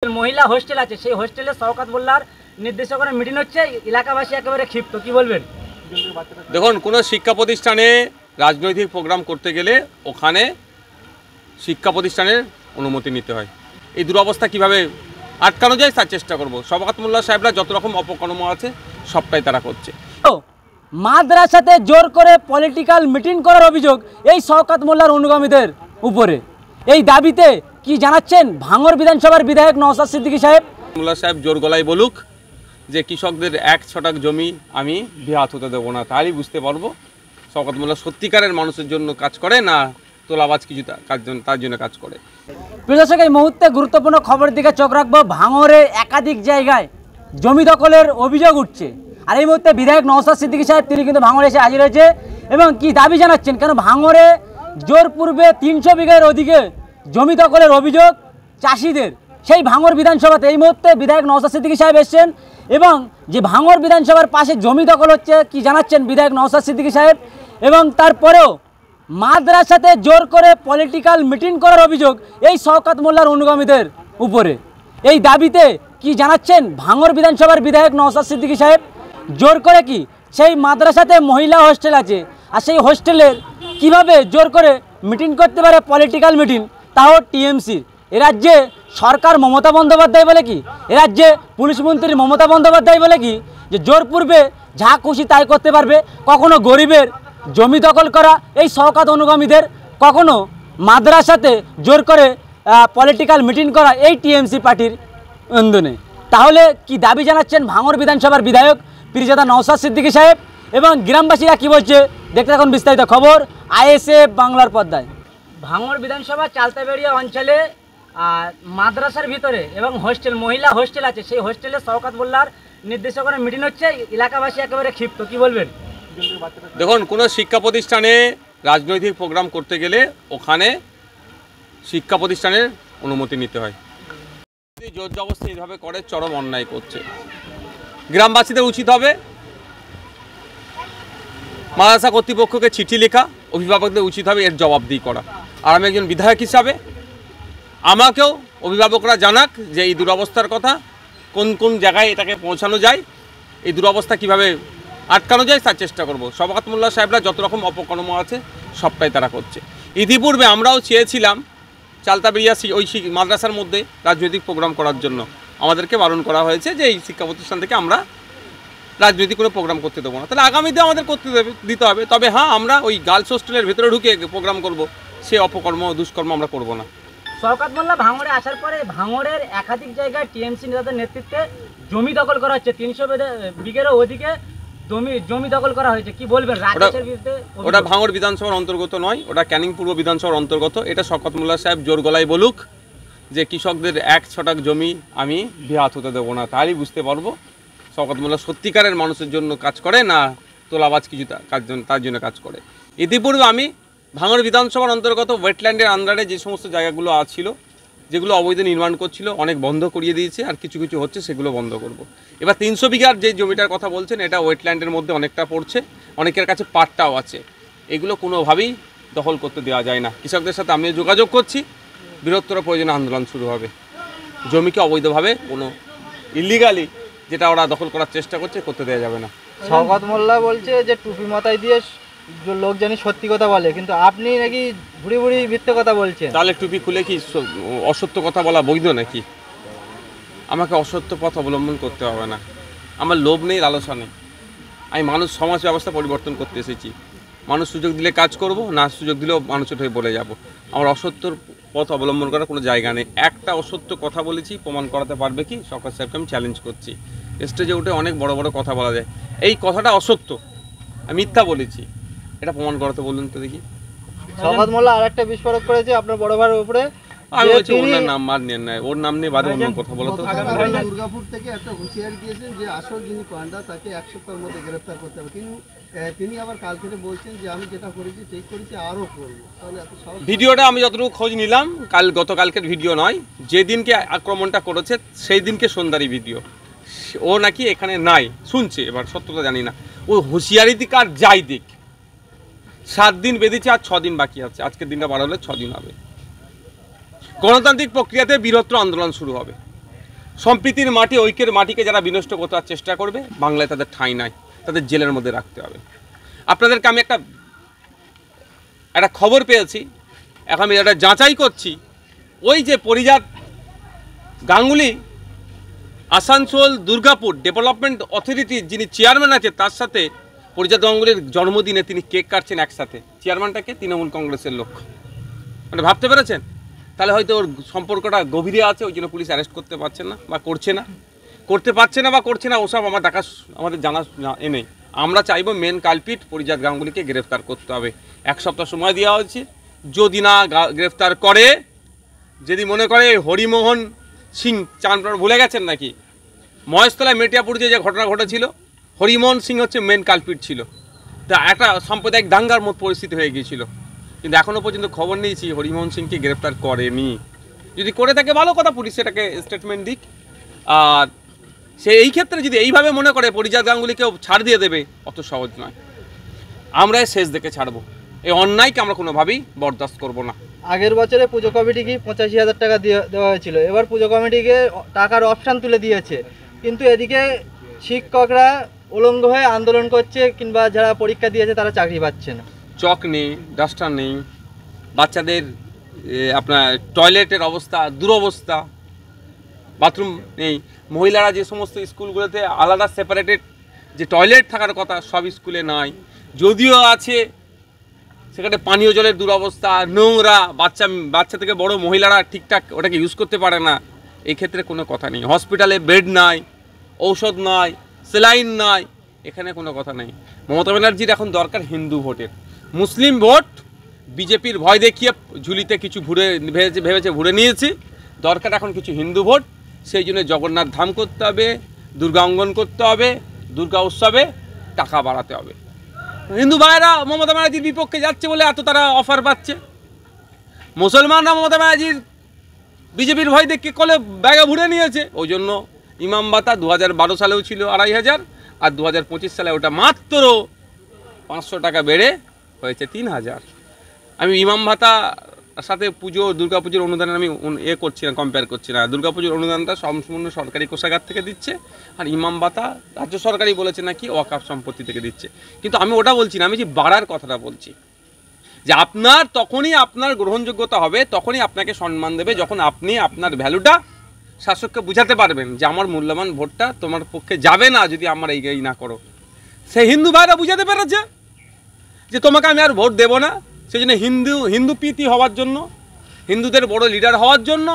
महिला हॉस्टेल আছে সেই হোস্টেলে শওকত মোল্লার নির্দেশকরা মিটিং হচ্ছে এলাকাবাসী একেবারে ক্ষিপ্ত কি বলবেন দেখুন কোন শিক্ষা প্রতিষ্ঠানে রাজনৈতিক প্রোগ্রাম করতে গেলে ওখানে শিক্ষা প্রতিষ্ঠানের অনুমতি নিতে হয় এই দুরবস্থা কিভাবে আটকানো যায় তার চেষ্টা করব শওকত মোল্লা সাহেবরা যত রকম অপকর্ম আছে সবটাই তারা করছে মাদ্রাসাতে জোর করে পলিটিক্যাল মিটিং করার অভিযোগ এই শওকত মোল্লার অনুগামীদের উপরে এই দাবিতে কি জানাচ্ছেন ভাঙড় বিধানসভার বিধায়ক নওশাদ সিদ্দিকী সাহেব মোল্লা সাহেব জোর গলায় বলুক যে কৃষকদের 1 ছটাক জমি আমি বিহাত হতে দেবো না তাহলেই বুঝতে পারবো শওকত মোল্লা সত্যিকারের মানুষের জন্য কাজ করে না তোলাবাজ কিছু তার জন্য কাজ করে। প্রশাসক এই মুহূর্তে গুরুত্বপূর্ণ খবরের দিকে চোখ রাখবো ভাঙড়ে একাধিক জায়গায় জমি দখলের অভিযোগ উঠছে আর এই মুহূর্তে বিধায়ক নওশাদ সিদ্দিকী সাহেব তিনি কিন্তু ভাঙড়ে এসে হাজির হয়েছে এবং কি দাবি জানাচ্ছেন কেন ভাঙড়ে জোর পূর্বে 300 বিঘার অধিকে জমি দখলের অভিযোগ চাষিদের সেই ভাঙড় বিধানসভাতে এই মুহূর্তে বিধায়ক নওশাদ সিদ্দিকী সাহেব এসেছেন এবং যে ভাঙড় বিধানসভার পাশে জমি দখল হচ্ছে কি জানাচ্ছেন বিধায়ক নওশাদ সিদ্দিকী সাহেব এবং তারপরেও মাদ্রাসাতে জোর করে পলিটিক্যাল মিটিং করার অভিযোগ এই শওকত মোল্লার অনুগামীদের উপরে এই দাবিতে কি জানাচ্ছেন ভাঙড় বিধানসভার বিধায়ক নওশাদ সিদ্দিকী সাহেব জোর করে কি সেই মাদ্রাসাতে মহিলা হোস্টেল আছে আর সেই হোস্টেলের কিভাবে জোর করে মিটিং করতে পারে পলিটিক্যাল মিটিং তাও টিএমসির এ রাজ্যে সরকার মমতা বন্দ্যোপাধ্যায় বলে কি এ রাজ্যে পুলিশ মন্ত্রী মমতা বন্দ্যোপাধ্যায় বলে কি যে জোর পূর্বে যা খুশি তাই করতে পারবে কখনো গরিবের জমি দখল করা এই শওকত অনুগামীদের কখনো মাদ্রাসাতে জোর করে পলিটিক্যাল মিটিং করা এই টিএমসি পার্টির ইন্ধনে তাহলে কি দাবি জানাচ্ছেন ভাঙড় বিধানসভার বিধায়ক পীরজাদা নওশাদ সিদ্দিকী সাহেব এবং গ্রামবাসীরা কি বলছে দেখতে এখন বিস্তারিত খবর আইএসএফ বাংলার পর্দায়। ভাঙড় বিধানসভা চালতাবেড়িয়া অঞ্চলে মাদ্রাসার ভিতরে এবং হোস্টেল মহিলা হোস্টেল আছে সেই হোস্টেলে শওকত মোল্লার নির্দেশকরা মিটিং হচ্ছে এলাকাবাসী একেবারে ক্ষিপ্ত কি বলবেন দেখুন কোনো শিক্ষা প্রতিষ্ঠানে রাজনৈতিক প্রোগ্রাম করতে গেলে ওখানে শিক্ষা প্রতিষ্ঠানের অনুমতি নিতে হয় যদি জোর জবরদস্তি এইভাবে করে চরম অন্যায় করছে গ্রামবাসীদের উচিত হবে মাদ্রাসা কর্তৃপক্ষকে চিঠি লেখা অভিভাবকদের উচিত হবে এর জবাবদিহি করা আর আমি একজন বিধায়ক হিসাবে আমাকেও অভিভাবকরা জানাক যে এই দুরবস্থার কথা কোন কোন জায়গায় এটাকে পৌঁছানো যায় এই দুরবস্থা কিভাবে আটকানো যায় তার চেষ্টা করব শওকত মোল্লা সাহেবরা যত রকম অপকর্ম আছে সবটাই তারা করছে ইতিপূর্বে আমরাও চেয়েছিলাম চালতাবেড়িয়া ওই মাদ্রাসার মধ্যে রাজনৈতিক প্রোগ্রাম করার জন্য আমাদেরকে বারণ করা হয়েছে যে এই শিক্ষা প্রতিষ্ঠান থেকে আমরা রাজনৈতিক কোনো প্রোগ্রাম করতে দেবো না তাহলে আগামীতে আমাদের করতে দিতে হবে তবে হ্যাঁ আমরা ওই গার্লস হোস্টেলের ভেতরে ঢুকে প্রোগ্রাম করব সে অপকর্ম দুষ্কর্ম আমরা করব না। শওকত মোল্লা ভাঙড়ে আসার পরে ভাঙড়ের একাধিক জায়গায় টিএমসি নেতাদের নেতৃত্বে জমি দখল করা হচ্ছে 300 বিঘেরও অধিকে জমি দখল করা হয়েছে কি বলবেন রাজেশের বিরুদ্ধে ওটা ভাঙড় বিধানসভার অন্তর্গত নয় ওটা ক্যানিং পূর্ব বিধানসভার অন্তর্গত এটা শওকত মোল্লা সাহেব জোর গলায় বলুক যে কৃষকদের 1 ছটাক জমি আমি বিহাত হতে দেবো না তাহলেই বুঝতে পারবো শওকত মোল্লা সত্যিকারের মানুষের জন্য কাজ করে না তোলাবাজ কিছু তার জন্য কাজ করে। ইতিপূর্বে আমি ভাঙড় বিধানসভার অন্তর্গত ওয়েটল্যান্ডের আন্ডারে যে সমস্ত জায়গাগুলো ছিল যেগুলো অবৈধ নির্মাণ করছিল অনেক বন্ধ করিয়ে দিয়েছে আর কিছু কিছু হচ্ছে সেগুলো বন্ধ করব। এবার 300 বিঘার যে জমিটার কথা বলছেন এটা ওয়েটল্যান্ডের মধ্যে অনেকটা পড়ছে অনেকের কাছে পাটটাও আছে এগুলো কোনোভাবেই দখল করতে দেওয়া যায় না কৃষকদের সাথে আমিও যোগাযোগ করছি বৃহত্তর প্রয়োজনে আন্দোলন শুরু হবে জমিকে অবৈধভাবে কোনো ইলিগালি যেটা ওরা দখল করার চেষ্টা করতে দেওয়া যাবে না। শওকত মোল্লা বলছে যে টুপি মাথায় দিয়ে লোক জানি সত্যি কথা বলে কিন্তু আপনি নাকি ভুড়ি ভুড়ি মিথ্যে কথা বলছেন তাহলে টুপি খুলে কি অসত্য কথা বলা বৈধ নাকি আমাকে অসত্য পথ অবলম্বন করতে হবে না আমার লোভ নেই লালসা নেই আমি মানুষ সমাজ ব্যবস্থা পরিবর্তন করতে এসেছি মানুষ সুযোগ দিলে কাজ করব না সুযোগ দিলেও মানুষের হয়ে বলে যাব আমার অসত্যর পথ অবলম্বন করার কোনো জায়গা নেই একটা অসত্য কথা বলেছি প্রমাণ করাতে পারবে কি শওকত সাহেবকে আমি চ্যালেঞ্জ করছি স্টেজে উঠে অনেক বড় বড় কথা বলা যায় এই কথাটা অসত্য আমি মিথ্যা বলেছি এটা প্রমাণ করাতে বলুন তো দেখি। শওকত মোল্লা আরেকটা বিস্ফোরক করেছে আপনার বড় ভাইয়ের উপরে আমি বলছি ওর নাম মার নেন না ওর নাম নিয়ে বাদে অন্য কথা বলো তো দুর্গাপুর থেকে একটা হুঁশিয়ারি দিয়েছেন যে আসল যিনি কয়েনটা তাকে 1 সপ্তাহের মধ্যে গ্রেফতার করতে হবে কিন্তু তিনি আবার কালকে বলছেন যে আমি যেটা করেছি ঠিক করেছি আরও করবো তাহলে এত সহজ ভিডিওটা আমি যতটুকু খোঁজ নিলাম গতকালকের ভিডিও নয় যেদিনকে আক্রমণটা করেছে সেই দিনকে সন্ধ্যারই ভিডিও ও নাকি এখানে নাই শুনছে এবার সত্যতা জানি না ও হুঁশিয়ারি দিক আর যাই দিক 7 দিন বেঁধেছে আর 6 দিন বাকি আছে আজকের দিনটা বাড়ালে 6 দিন হবে গণতান্ত্রিক প্রক্রিয়াতে বৃহত্তর আন্দোলন শুরু হবে সম্প্রীতির মাটি, ঐক্যের মাটিকে যারা বিনষ্ট করার চেষ্টা করবে, বাংলায় তাদের ঠাঁই নাই, তাদের জেলের মধ্যে রাখতে হবে। আপনাদেরকে আমি একটা খবর পেয়েছি, এখন আমি এটা যাচাই করছি। ওই যে পরিজাত গাঙ্গুলি আসানসোল দুর্গাপুর ডেভেলপমেন্ট অথরিটির যিনি চেয়ারম্যান আছে, তার সাথে পরিজাত গাঙ্গুলির জন্মদিনে তিনি কেক কাটছেন একসাথে। চেয়ারম্যানটাকে তৃণমূল কংগ্রেসের লোক, মানে ভাবতে পেরেছেন? তাহলে হয়তো ওর সম্পর্কটা গভীরে আছে, ওই জন্য পুলিশ অ্যারেস্ট করতে পারছে না বা করছে না, ওসব আমাদের জানা নেই। আমরা চাইবো মেন কালপিট পরিজাত গাঙ্গুলিকে গ্রেফতার করতে হবে। 1 সপ্তাহ সময় দেওয়া হয়েছে, যদি না গ্রেফতার করে, যদি মনে করে হরিমোহন সিং চাঁদপাড়া ভুলে গেছেন নাকি, মহেশতলায় মেটিয়াপুর যে ঘটনা ঘটেছিল, হরিমোহন সিং হচ্ছে মেন কালপিট ছিল। তা একটা সাম্প্রদায়িক দাঙ্গার মতো পরিস্থিতি হয়ে গিয়েছিল, কিন্তু এখনও পর্যন্ত খবর নিয়েছি হরিমোহন সিংকে গ্রেফতার করেনি। যদি করে থাকে ভালো কথা, পুলিশ এটাকে স্টেটমেন্ট দিক। আর সে এই ক্ষেত্রে যদি এইভাবে মনে করে পরিজাত গাঙ্গুলিকেও ছাড় দিয়ে দেবে, অত সহজ নয়। আমরা শেষ দেখে ছাড়বো, এই অন্যায়কে আমরা কোনোভাবেই বরদাস্ত করবো না। আগের বছরে পুজো কমিটিকে 85,000 টাকা দেওয়া হয়েছিল, এবার পুজো কমিটিকে টাকার অপশান তুলে দিয়েছে, কিন্তু এদিকে শিক্ষকরা উলঙ্গ হয়ে আন্দোলন করছে, কিংবা যারা পরীক্ষা দিয়েছে তারা চাকরি পাচ্ছে না। চক নেই, ডাস্টার নেই, বাচ্চাদের আপনার টয়লেটের অবস্থা দুরবস্থা, বাথরুম নেই। মহিলারা যে সমস্ত স্কুলগুলোতে আলাদা সেপারেটেড যে টয়লেট থাকার কথা, সব স্কুলে নাই। যদিও আছে, সেখানে পানীয় জলের দুরবস্থা, নোংরা, বাচ্চা থেকে বড় মহিলারা ঠিকঠাক ওটাকে ইউজ করতে পারে না। এই ক্ষেত্রে কোনো কথা নেই। হসপিটালে বেড নাই, ঔষধ নাই, সেলাইন নাই, এখানে কোনো কথা নেই। মমতা ব্যানার্জির এখন দরকার হিন্দু ভোটের। মুসলিম ভোট বিজেপির ভয় দেখিয়ে ঝুলিতে কিছু ভেবেছে ঘুরে নিয়েছি। দরকার এখন কিছু হিন্দু ভোট। সেই জন্য জগন্নাথ ধাম করতে হবে, দুর্গা অঙ্গন করতে হবে, দুর্গা উৎসবে টাকা বাড়াতে হবে। হিন্দু ভাইয়েরা মমতা ব্যানার্জির বিপক্ষে যাচ্ছে বলে এত তারা অফার পাচ্ছে। মুসলমানরা মমতা ব্যানার্জির বিজেপির ভয় দেখে কলে ব্যাগে ভরে নিয়েছে। ওই জন্য ইমাম ভাতা 2012 সালেও ছিল 2,500, আর 2025 সালে ওটা মাত্র 500 টাকা বেড়ে হয়েছে 3,000। আমি ইমাম ভাতা সাথে দুর্গা পুজোর অনুদান আমি করছি না, কম্পেয়ার করছি না। দুর্গা পুজোর অনুদানটা সম্পূর্ণ সরকারি কোষাগার থেকে দিচ্ছে, আর ইমাম ভাতা রাজ্য সরকারই বলেছে নাকি ওয়াকফ সম্পত্তি থেকে দিচ্ছে। কিন্তু আমি ওটা বলছি না, আমি যে বাড়ার কথাটা বলছি, যে আপনার তখনই আপনার গ্রহণযোগ্যতা হবে, তখনই আপনাকে সম্মান দেবে, যখন আপনি আপনার ভ্যালুটা শাসককে বুঝাতে পারবেন যে আমার মূল্যবান ভোটটা তোমার পক্ষে যাবে না যদি আমার এই না করো। সে হিন্দু ভাইরা বুঝাতে পেরেছে যে তোমাকে আমি আর ভোট দেবো না। সেই জন্য হিন্দু প্রীতি হওয়ার জন্য, হিন্দুদের বড় লিডার হওয়ার জন্য,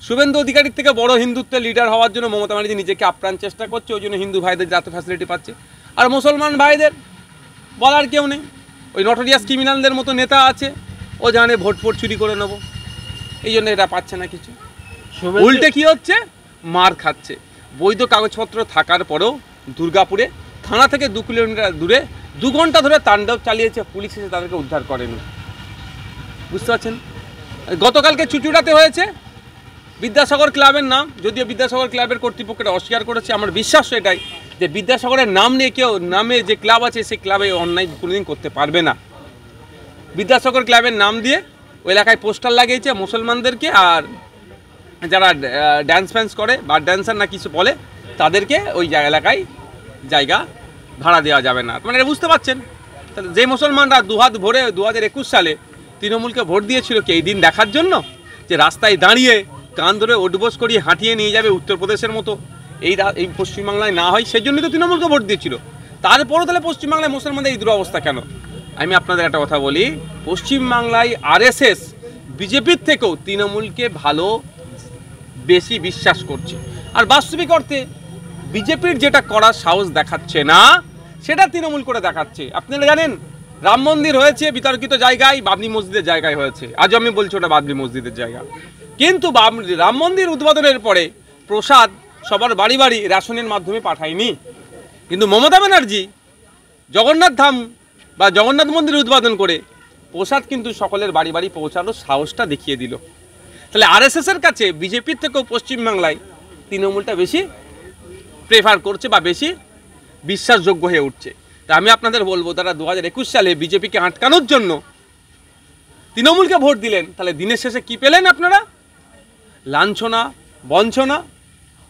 শুভেন্দু অধিকারীর থেকে বড় হিন্দুত্বের লিডার হওয়ার জন্য মমতা ব্যানার্জি নিজেকে আপ্রাণ চেষ্টা করছে। ওই জন্য হিন্দু ভাইদের যত ফ্যাসিলিটি পাচ্ছে, আর মুসলমান ভাইদের বলার কেউ নেই। ওই নটোরিয়াস ক্রিমিনালদের মতো নেতা আছে, ও জানে ভোট চুরি করে নেবো, এই জন্য এটা পাচ্ছে না কিছু। উল্টে কি হচ্ছে, মার খাচ্ছে। বৈধ কাগজপত্র থাকার পরেও দুর্গাপুরে থানা থেকে 2 কিলোমিটার দূরে 2 ঘন্টা ধরে তাণ্ডব চালিয়েছে, পুলিশ এসে তাদেরকে উদ্ধার করেনি। বুঝতে পারছেন? গতকালকে চুচুড়াতে হয়েছে বিদ্যাসাগর ক্লাবের নাম, যদিও বিদ্যাসাগর ক্লাবের কর্তৃপক্ষটা অস্বীকার করেছে। আমার বিশ্বাস এটাই যে বিদ্যাসাগরের নাম নিয়ে কেউ নামে যে ক্লাব আছে সেই ক্লাবে অন্যায় কোনোদিন করতে পারবে না। বিদ্যাসাগর ক্লাবের নাম দিয়ে ওই এলাকায় পোস্টার লাগিয়েছে মুসলমানদেরকে, আর যারা ড্যান্স ফ্যান্স করে বা ড্যান্সার না কিছু বলে তাদেরকে ওই এলাকায় জায়গা ভাড়া দেওয়া যাবে না। মানে বুঝতে পারছেন? তাহলে যে মুসলমানরা দুহাত ভরে 2021 সালে তৃণমূলকে ভোট দিয়েছিল কি এই দিন দেখার জন্য, যে রাস্তায় দাঁড়িয়ে কান ধরে ওঠবোস করিয়ে হাঁটিয়ে নিয়ে যাবে উত্তরপ্রদেশের মতো, এই পশ্চিমবাংলায় না হয়, সেই জন্যই তো তৃণমূলকে ভোট দিয়েছিল। তারপরও তাহলে পশ্চিমবাংলায় মুসলমানদের এই দুরবস্থা কেন? আমি আপনাদের একটা কথা বলি, পশ্চিমবাংলায় RSS বিজেপির থেকেও তৃণমূলকে বেশি বিশ্বাস করছে। আর বাস্তবিক অর্থে বিজেপির যেটা করার সাহস দেখাচ্ছে না, সেটা তৃণমূল করে দেখাচ্ছে। আপনারা জানেন রাম মন্দির হয়েছে বিতর্কিত জায়গায়, বাবরি মসজিদের জায়গায় হয়েছে। আজ আমি বলছি ওটা বাবরি মসজিদের জায়গা, কিন্তু রাম মন্দির উদ্বোধনের পরে প্রসাদ সবার বাড়ি বাড়ি রেশনের মাধ্যমে পাঠায়নি। কিন্তু মমতা ব্যানার্জি জগন্নাথ ধাম বা জগন্নাথ মন্দির উদ্বোধন করে প্রসাদ কিন্তু সকলের বাড়ি বাড়ি পৌঁছানোর সাহসটা দেখিয়ে দিল। তাহলে RSSের কাছে বিজেপির থেকেও পশ্চিমবাংলায় তৃণমূলটা বেশি প্রেফার করছে বা বেশি বিশ্বাসযোগ্য হয়ে উঠছে। তা আমি আপনাদের বলবো, তারা 2021 সালে বিজেপিকে আটকানোর জন্য তৃণমূলকে ভোট দিলেন, তাহলে দিনের শেষে কি পেলেন আপনারা? লাঞ্ছনা, বঞ্চনা,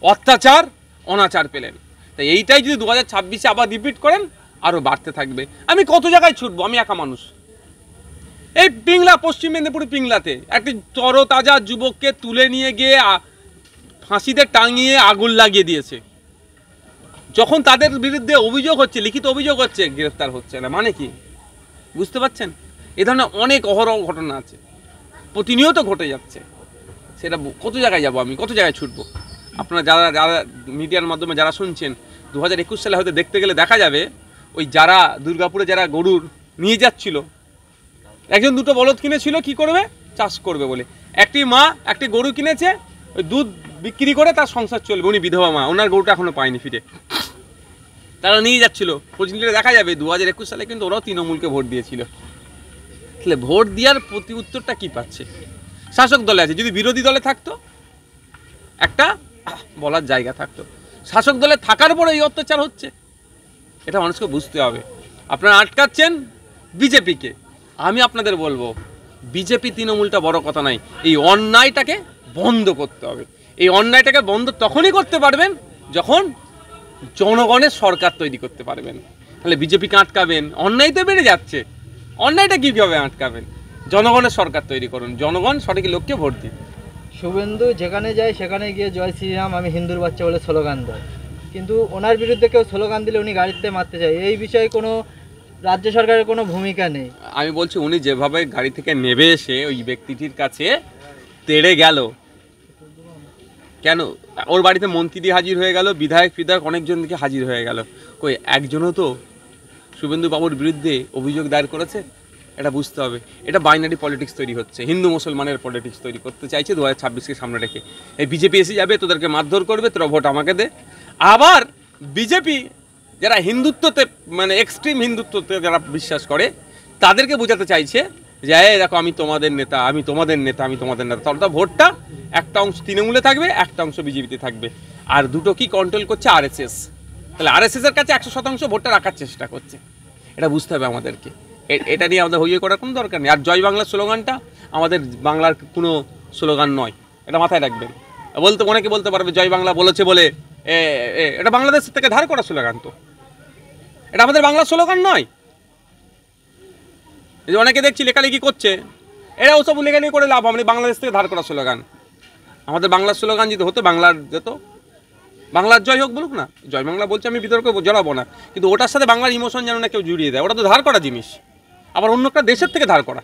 অত্যাচার অনাচার পেলেন। তাই এইটাই যদি 2026-এ আবার রিপিট করেন আরও বাড়তে থাকবে। আমি কত জায়গায় ছুটবো, আমি একা মানুষ। এই পিংলা, পশ্চিম মেদিনীপুর পিংলাতে একটি তরতাজা যুবককে তুলে নিয়ে গিয়ে ফাঁসিতে টাঙিয়ে আগুন লাগিয়ে দিয়েছে। যখন তাদের বিরুদ্ধে অভিযোগ হচ্ছে, লিখিত অভিযোগ হচ্ছে, গ্রেফতার হচ্ছে না, মানে কি বুঝতে পারছেন? এ ধরনের অনেক অহরহ ঘটনা আছে, প্রতিনিয়ত ঘটে যাচ্ছে। সেটা কত জায়গায় যাব, আমি কত জায়গায় ছুটবো? আপনারা যারা যারা মিডিয়ার মাধ্যমে যারা শুনছেন, 2021 সালে হয়তো দেখতে গেলে দেখা যাবে ওই যারা দুর্গাপুরে যারা গরুর নিয়ে যাচ্ছিল, একজন দুটো বলদ কিনেছিল কি করবে, চাষ করবে বলে। একটি মা একটি গরু কিনেছে, ওই দুধ বিক্রি করে তার সংসার চলবে। উনি বিধবা মা, ওনার গরুটা এখনো পায়নি ফিরে, তারা নিয়ে যাচ্ছিল। খোঁজ নিলে দেখা যাবে 2021 সালে কিন্তু ওরাও তৃণমূলকে ভোট দিয়েছিল। তাহলে ভোট দেওয়ার প্রতি উত্তরটা কী পাচ্ছে? শাসক দলে আছে, যদি বিরোধী দলে থাকতো একটা বলার জায়গা থাকতো। শাসক দলে থাকার পরে এই অত্যাচার হচ্ছে, এটা মানুষকে বুঝতে হবে। আপনারা আটকাচ্ছেন বিজেপিকে। আমি আপনাদের বলবো, বিজেপি তৃণমূলটা বড় কথা নাই, এই অন্যায়টাকে বন্ধ করতে হবে। এই অন্যায়টাকে বন্ধ তখনই করতে পারবেন যখন জনগণের সরকার তৈরি করতে পারবেন। তাহলে বিজেপিকে আটকাবেন, অন্যায় তো বেড়ে যাচ্ছে, অন্যায়টা কীভাবে আটকাবেন? জনগণের সরকার তৈরি করুন, জনগণ সঠিক লোককে ভোট দিন। শুভেন্দু যেখানে যায় সেখানে গিয়ে জয় শ্রীরাম আমি হিন্দুর বাচ্চা বলে স্লোগান দেয়, কিন্তু ওনার বিরুদ্ধে কেউ স্লোগান দিলে উনি গাড়িতে মারতে চায়। এই বিষয়ে কোনো রাজ্য সরকারের কোনো ভূমিকা নেই। আমি বলছি, উনি যেভাবে গাড়ি থেকে নেমে এসে ওই ব্যক্তিটির কাছে তেড়ে গেল, কেন ওর বাড়িতে মন্ত্রী হাজির হয়ে গেল, বিধায়ক অনেকজন দিকে হাজির হয়ে গেল, কই একজনও তো শুভেন্দু বাবুর বিরুদ্ধে অভিযোগ দায়ের করেছে? এটা বুঝতে হবে। এটা বাইনারি পলিটিক্স তৈরি হচ্ছে, হিন্দু মুসলমানের পলিটিক্স তৈরি করতে চাইছে 2026-কে সামনে রেখে। এই বিজেপি এসে যাবে, তোদেরকে মারধর করবে, তোরা ভোট আমাকে দে। আবার বিজেপি যারা হিন্দুত্বতে, মানে এক্সট্রিম হিন্দুত্বতে যারা বিশ্বাস করে, তাদেরকে বোঝাতে চাইছে যে এই দেখো আমি তোমাদের নেতা, আমি তোমাদের নেতা, আমি তোমাদের নেতা। তাহলে ভোটটা একটা অংশ তৃণমূলে থাকবে, একটা অংশ বিজেপিতে থাকবে। আর দুটো কি কন্ট্রোল করছে? আরএসএস। তাহলে আরএসএসের কাছে 100% ভোটটা রাখার চেষ্টা করছে, এটা বুঝতে হবে আমাদেরকে। এটা নিয়ে আমাদের হইয়ে করার কোনো দরকার নেই। আর জয় বাংলার স্লোগানটা আমাদের বাংলার কোনো স্লোগান নয়, এটা মাথায় রাখবেন। অনেকে বলতে পারবে জয় বাংলা বলেছে বলে, এটা বাংলাদেশ থেকে ধার করা স্লোগান, তো এটা আমাদের বাংলার স্লোগান নয়। এই যে অনেকে দেখছি লেখালেখি করছে, এরা ওসব লেখালেখি করে লাভ হবে, বাংলাদেশ থেকে ধার করা স্লোগান। আমাদের বাংলার স্লোগান যদি হতো, বাংলার যেত, বাংলার জয় হোক বলুক না, জয় বাংলা বলছে, আমি বিতর্কে জড়াবো না, কিন্তু ওটার সাথে বাংলার ইমোশন যেন না কেউ জুড়িয়ে দেয়। ওটা তো ধার করা জিনিস, আবার অন্য একটা দেশের থেকে ধার করা।